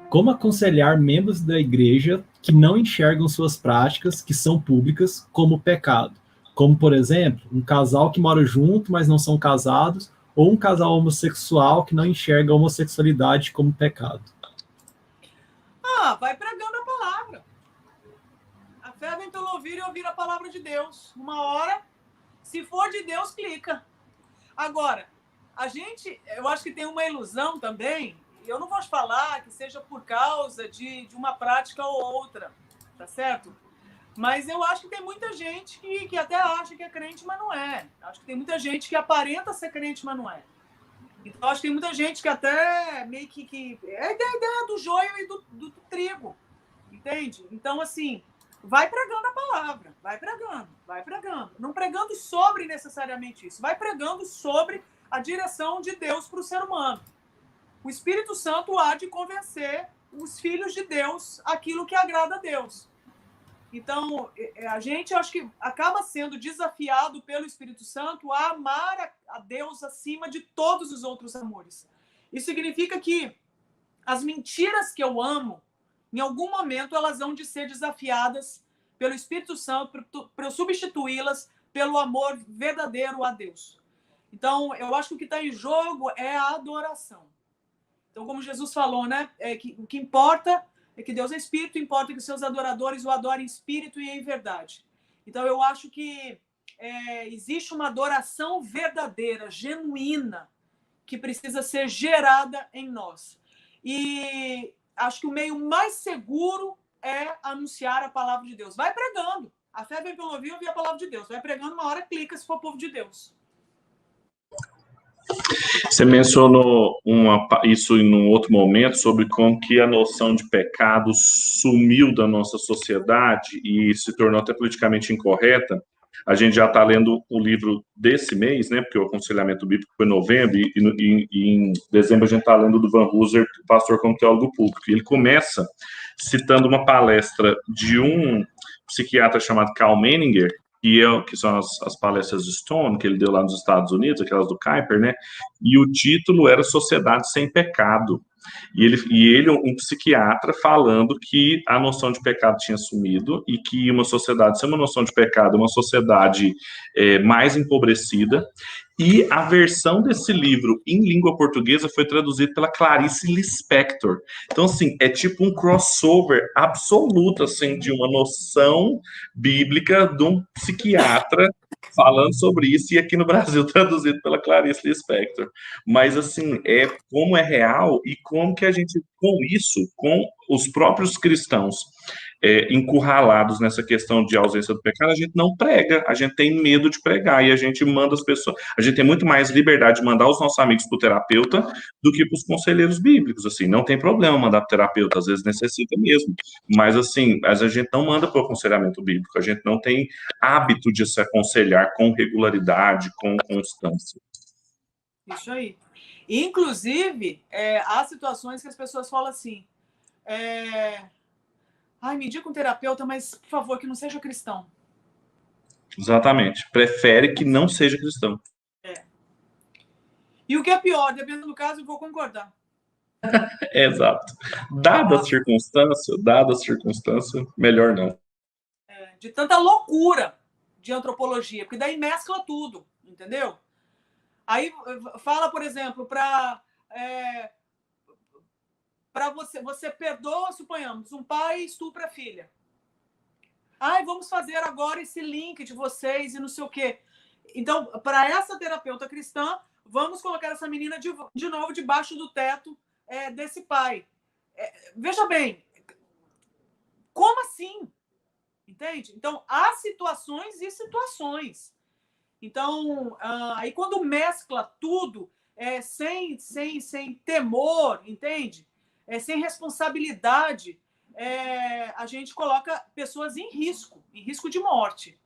Como aconselhar membros da igreja que não enxergam suas práticas, que são públicas, como pecado? Como, por exemplo, um casal que mora junto, mas não são casados, ou um casal homossexual que não enxerga a homossexualidade como pecado. Vai pregando a palavra. A fé vem pelo ouvir e ouvir a palavra de Deus. Uma hora, se for de Deus, clica. Agora, eu acho que tem uma ilusão também. Eu não vou falar que seja por causa de uma prática ou outra, tá certo? Mas eu acho que tem muita gente que até acha que é crente, mas não é. Acho que tem muita gente que aparenta ser crente, mas não é. Então, acho que tem muita gente que até meio que é a ideia do joio e do trigo, entende? Então, assim, vai pregando a palavra, vai pregando. Não pregando sobre necessariamente isso, vai pregando sobre a direção de Deus para o ser humano. O Espírito Santo há de convencer os filhos de Deus aquilo que agrada a Deus. Então, a gente, acho que acaba sendo desafiado pelo Espírito Santo a amar a Deus acima de todos os outros amores. Isso significa que as mentiras que eu amo, em algum momento, elas vão de ser desafiadas pelo Espírito Santo para eu substituí-las pelo amor verdadeiro a Deus. Então, eu acho que o que está em jogo é a adoração. Então, como Jesus falou, né? O que importa é que Deus é espírito, importa que os seus adoradores o adorem em espírito e em verdade. Então, eu acho que existe uma adoração verdadeira, genuína, que precisa ser gerada em nós. E acho que o meio mais seguro é anunciar a palavra de Deus. Vai pregando. A fé vem pelo ouvir a palavra de Deus. Vai pregando, uma hora clica se for povo de Deus. Você mencionou isso em um outro momento, sobre como que a noção de pecado sumiu da nossa sociedade e se tornou até politicamente incorreta. A gente já está lendo o livro desse mês, né? Porque o aconselhamento bíblico foi em novembro, e em dezembro a gente está lendo do Van Hooser, Pastor como Teólogo Público. E ele começa citando uma palestra de um psiquiatra chamado Karl Menninger, que são as palestras de Stone, que ele deu lá nos Estados Unidos, aquelas do Kuyper, né? E o título era Sociedade Sem Pecado. E ele, um psiquiatra, falando que a noção de pecado tinha sumido e que uma sociedade sem uma noção de pecado, uma sociedade mais empobrecida. E a versão desse livro em língua portuguesa foi traduzida pela Clarice Lispector. Então, assim, é tipo um crossover absoluto, assim, de uma noção bíblica de um psiquiatra falando sobre isso, e aqui no Brasil traduzido pela Clarice Lispector. Mas, assim, como é real e como que a gente, com isso, com os próprios cristãos encurralados nessa questão de ausência do pecado, a gente não prega, a gente tem medo de pregar, e a gente manda as pessoas, a gente tem muito mais liberdade de mandar os nossos amigos para o terapeuta do que para os conselheiros bíblicos, assim, não tem problema mandar para o terapeuta, às vezes necessita mesmo, mas assim, a gente não manda para o aconselhamento bíblico, a gente não tem hábito de se aconselhar com regularidade, com constância. Isso aí. Inclusive, há situações que as pessoas falam assim, me indica um terapeuta, mas, por favor, que não seja cristão. Exatamente. Prefere que não seja cristão. E o que é pior, dependendo do caso, eu vou concordar. Exato. Dada a circunstância, melhor não. De tanta loucura de antropologia, porque daí mescla tudo, entendeu? Aí fala, por exemplo, para você perdoa, suponhamos, um pai estupra a filha. Vamos fazer agora esse link de vocês e não sei o quê. Então, para essa terapeuta cristã, vamos colocar essa menina de novo debaixo do teto desse pai. Veja bem, como assim? Entende? Então, há situações e situações. Então, aí quando mescla tudo, sem temor, entende? Sem responsabilidade, a gente coloca pessoas em risco de morte.